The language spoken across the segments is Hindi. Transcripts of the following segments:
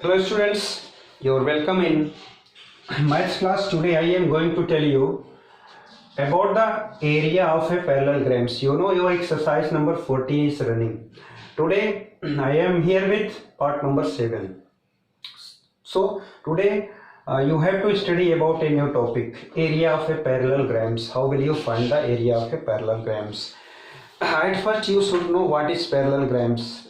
Hello students, you're welcome in maths class. Today I am going to tell you about the area of a parallelograms. You know your exercise number 14 is running. Today I am here with part number 7. So today you have to study about a new topic, area of a parallelograms. How will you find the area of a parallelograms? At first you should know what is parallelograms.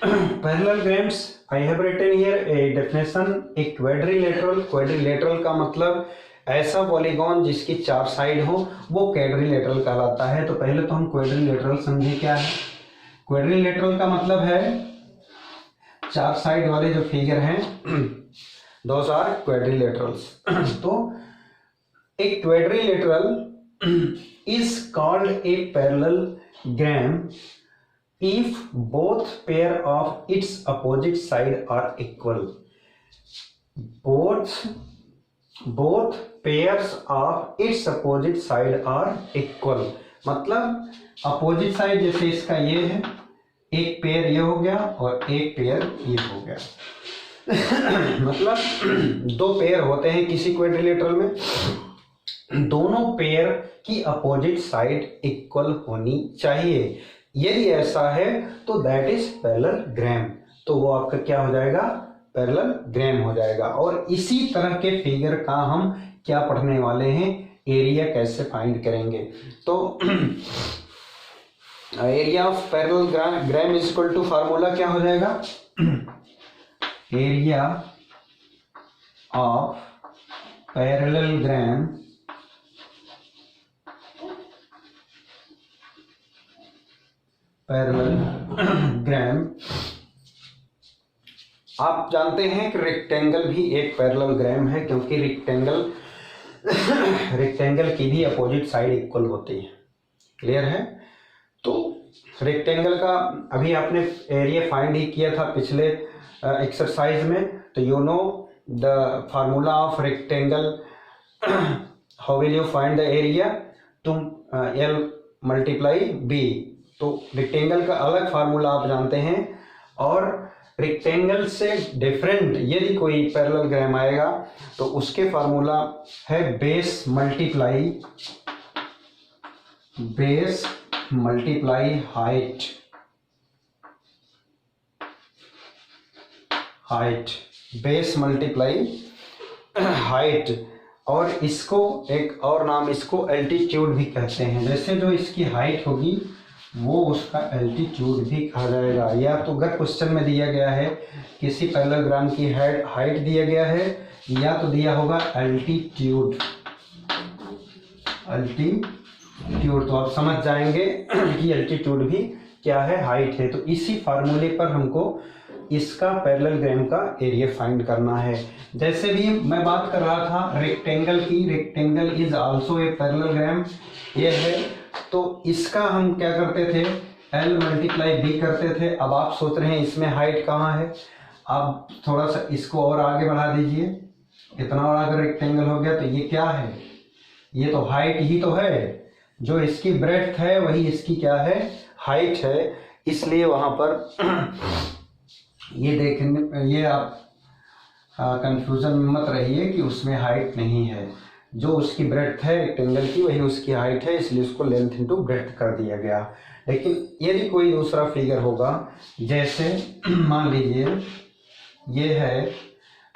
Parallelograms, I have written here a definition. A quadrilateral का मतलब ऐसा पॉलीगॉन जिसकी चार साइड हो वो क्वाड्रिलेटरल कहलाता है। तो पहले तो हम क्वाड्रिलेटरल समझे क्या है। क्वाड्रिलेटरल का मतलब है चार साइड वाले जो फिगर हैं दोस आर क्वाड्रिलेटरल्स। तो एक quadrilateral is called a parallelogram if both pair of its opposite side are equal. both pairs of its opposite side are equal. मतलब अपोजिट साइड जैसे इसका ये है, एक पेयर ये हो गया और एक पेयर ये हो गया। मतलब दो पेयर होते हैं किसी क्वाड्रिलेटरल में, दोनों पेयर की अपोजिट साइड इक्वल होनी चाहिए। यदि ऐसा है तो दैट इज पैरेललोग्राम। तो वो आपका क्या हो जाएगा, पैरेललोग्राम हो जाएगा। और इसी तरह के फिगर का हम क्या पढ़ने वाले हैं, एरिया कैसे फाइंड करेंगे। तो area of parallelogram is equal to formula क्या हो जाएगा, एरिया ऑफ पैरेललोग्राम पैरेललोग्राम। आप जानते हैं कि रेक्टेंगल भी एक पैरेललोग्राम है, क्योंकि रेक्टेंगल की भी अपोजिट साइड इक्वल होती है। क्लियर है। तो रेक्टेंगल का अभी आपने एरिया फाइंड ही किया था पिछले एक्सरसाइज में। तो you know the formula of rectangle. How will you find the area, तुम एल मल्टीप्लाई बी। तो रेक्टेंगल का अलग फार्मूला आप जानते हैं, और रेक्टेंगल से डिफरेंट यदि कोई पैरेललोग्राम आएगा तो उसके फार्मूला है base multiply height, base multiply height. और इसको एक और नाम, इसको एल्टीट्यूड भी कहते हैं। जैसे जो इसकी हाइट होगी वो उसका एल्टीट्यूड भी कहा जाएगा। या तो अगर क्वेश्चन में दिया गया है किसी पैरेललोग्राम की हाइट दिया गया है, या तो दिया होगा एल्टीट्यूड। तो आप समझ जाएंगे कि एल्टीट्यूड भी क्या है, हाइट है। तो इसी फार्मूले पर हमको इसका पैरेललोग्राम का एरिया फाइंड करना है। जैसे भी मैं बात कर रहा था रेक्टेंगल की, rectangle is also a parallelogram, ये है। तो इसका हम क्या करते थे, L मल्टीप्लाई B करते थे। अब आप सोच रहे हैं इसमें हाइट कहाँ है, आप थोड़ा सा इसको और आगे बढ़ा दीजिए। इतना बड़ा अगर रेक्टेंगल हो गया तो ये क्या है, ये तो हाइट ही तो है। जो इसकी ब्रेड्थ है वही इसकी क्या है, हाइट है। इसलिए वहां पर ये देखने, ये आप कंफ्यूजन में मत रहिए कि उसमें हाइट नहीं है। जो उसकी ब्रेड्थ है रेक्टेंगल की वही उसकी हाइट है, इसलिए उसको लेंथ इनटू ब्रेड्थ कर दिया गया। लेकिन यदि कोई दूसरा फिगर होगा, जैसे मान लीजिए ये है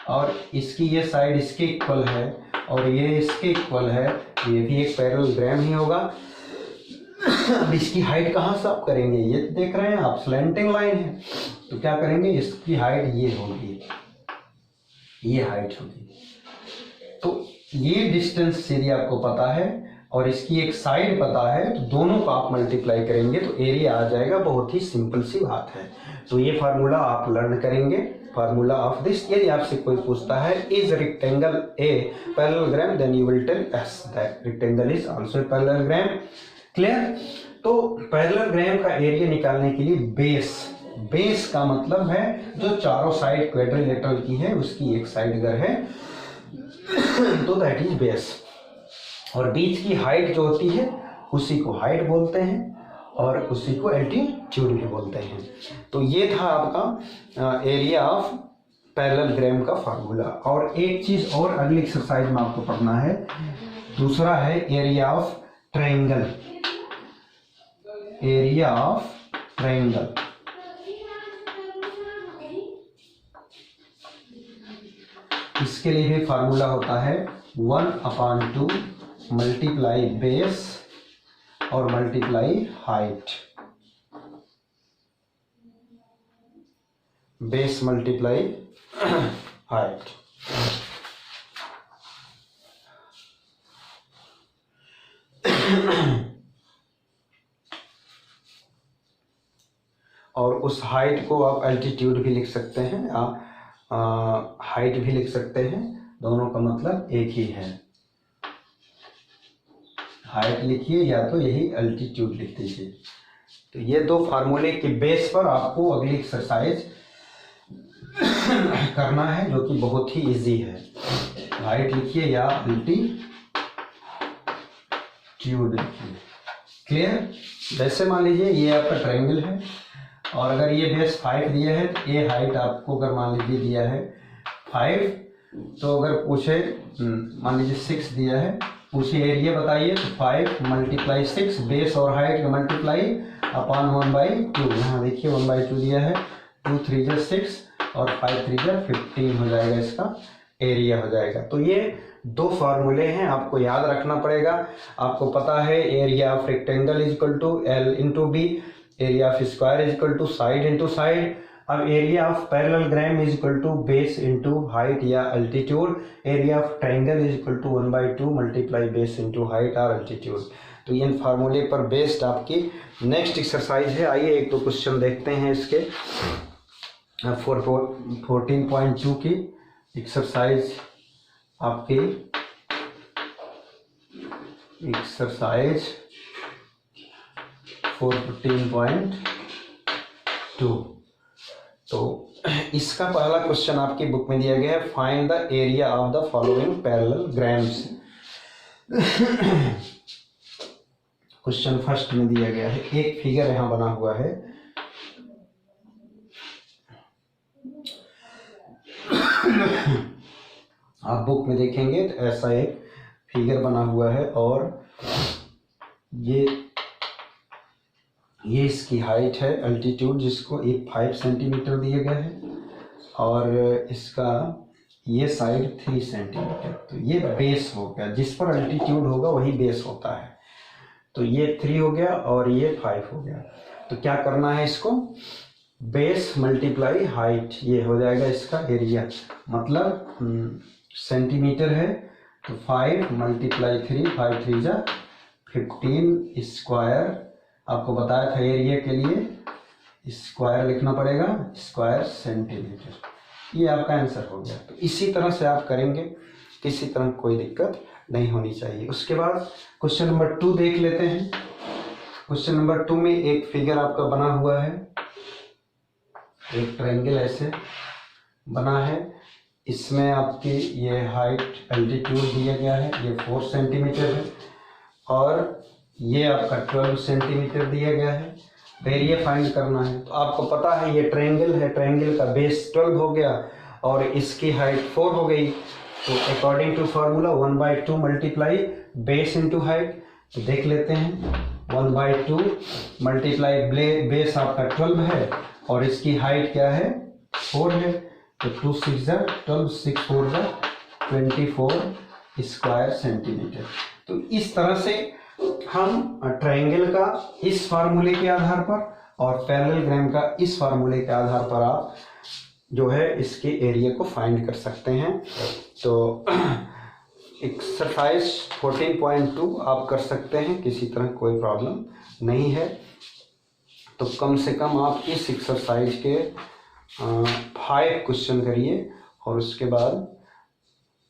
और इसकी ये साइड इसके इक्वल है और ये इसके इक्वल है, ये भी एक पैरेललोग्राम ही होगा। अब इसकी हाइट कहाँ से आप करेंगे, ये देख रहे हैं आप स्लैंटिंग लाइन है, तो क्या करेंगे, इसकी हाइट ये होगी, ये हाइट होगी। तो ये डिस्टेंस यदि आपको पता है और इसकी एक साइड पता है, तो दोनों को आप मल्टीप्लाई करेंगे तो एरिया आ जाएगा। बहुत ही सिंपल सी बात है। तो ये फार्मूला आप लर्न करेंगे, फार्मूला ऑफ दिस। यदि आपसे कोई पूछता है is rectangle a parallelogram, then you will tell yes that rectangle is also a parallelogram. Clear. तो पैरेललोग्राम का एरिया निकालने के लिए बेस का मतलब है जो चारों साइड क्वाड्रिलेटरल की है उसकी एक साइड अगर है तो दैट इज बेस। और बीच की हाइट जो होती है उसी को हाइट बोलते हैं और उसी को एल्टीट्यूड भी बोलते हैं। तो ये था आपका एरिया ऑफ पैरेललोग्राम का फार्मूला। और एक चीज और अगली एक्सरसाइज में आपको पढ़ना है, दूसरा है area of triangle. Area of triangle, इसके लिए भी फार्मूला होता है 1/2 मल्टीप्लाई बेस और multiply height. Base multiply height. और उस हाइट को आप एल्टीट्यूड भी लिख सकते हैं, आप हाइट भी लिख सकते हैं, दोनों का मतलब एक ही है। हाइट लिखिए या तो यही एल्टीट्यूड लिख दीजिए। तो ये दो फार्मूले के बेस पर आपको अगली एक्सरसाइज करना है, जो कि बहुत ही इजी है। हाइट लिखिए या एल्टीट्यूड लिखिए। क्लियर? जैसे मान लीजिए ये आपका ट्रायंगल है और अगर ये बेस 5 दिया है तो ये हाइट आपको अगर मान लीजिए दिया है 5, तो अगर पूछे मान लीजिए 6 दिया है, पूछे एरिया बताइए, तो 5 मल्टीप्लाई 6 बेस और हाइट का मल्टीप्लाई अपॉन 1/2। यहाँ देखिए 1/2 दिया है, 2 3 जा 6 और 5 3 जा 15 हो जाएगा, इसका एरिया हो जाएगा। तो ये दो फार्मूले हैं, आपको याद रखना पड़ेगा। आपको पता है area of rectangle is equal to L into B, area of square is equal to side into side. अब area of parallelogram is equal to base into height या altitude. Area of triangle is equal to 1/2 multiply base into height और अल्टीट्यूड। तो इन फार्मूले पर बेस्ड आपकी नेक्स्ट एक्सरसाइज है। आइए एक दो क्वेश्चन देखते हैं इसके। 14.2 की एक्सरसाइज आपकी एक्सरसाइज 14.2। तो इसका पहला क्वेश्चन आपकी बुक में दिया गया है, find the area of the following parallelograms. Question first में दिया गया है, एक फिगर यहां बना हुआ है। आप बुक में देखेंगे तो ऐसा एक फिगर बना हुआ है और ये इसकी हाइट है, अल्टीट्यूड जिसको 5 सेंटीमीटर दिया गया है और इसका ये साइड 3 सेंटीमीटर। तो ये बेस हो गया, जिस पर अल्टीट्यूड होगा वही बेस होता है। तो ये 3 हो गया और ये 5 हो गया। तो क्या करना है इसको, बेस मल्टीप्लाई हाइट, ये हो जाएगा इसका एरिया। मतलब सेंटीमीटर है तो 5 मल्टीप्लाई 3, 5 3 जा 15 स्क्वायर। आपको बताया था एरिया के लिए स्क्वायर लिखना पड़ेगा, स्क्वायर सेंटीमीटर। ये आपका आंसर हो गया। तो इसी तरह से आप करेंगे, किसी तरह कोई दिक्कत नहीं होनी चाहिए। उसके बाद क्वेश्चन नंबर 2 देख लेते हैं। क्वेश्चन नंबर 2 में एक फिगर आपका बना हुआ है, एक ट्रायंगल ऐसे बना है। इसमें आपकी ये हाइट एल्टीट्यूड दिया गया है, ये 4 सेंटीमीटर है और ये आपका 12 सेंटीमीटर दिया गया है। एरिया फाइंड करना है। तो आपको पता है ये ट्रायंगल है, ट्रायंगल का बेस 12 हो गया और इसकी हाइट 4 हो गई। तो according to formula 1/2 multiply base into height. तो देख लेते हैं, 1/2 मल्टीप्लाई बेस आपका 12 है और इसकी हाइट क्या है, 4 है। तो 2 6 जा 12, 6 4 जा 24 स्क्वायर सेंटीमीटर। तो इस तरह से हम ट्रायंगल का इस फार्मूले के आधार पर और पैरेललोग्राम का इस फार्मूले के आधार पर आप जो है इसके एरिया को फाइंड कर सकते हैं। तो एक्सरसाइज 14.2 आप कर सकते हैं, किसी तरह कोई प्रॉब्लम नहीं है। तो कम से कम आप इस एक्सरसाइज के 5 क्वेश्चन करिए और उसके बाद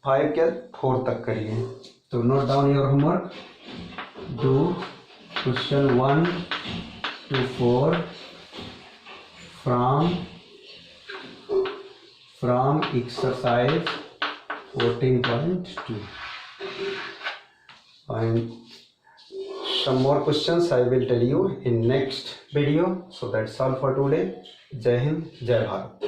5 या 4 तक करिए। तो note down your homework. Do question 1 to 4 from exercise 14.2 and some more questions I will tell you in next video. So that's all for today. Jai Hind, Jai Bharat.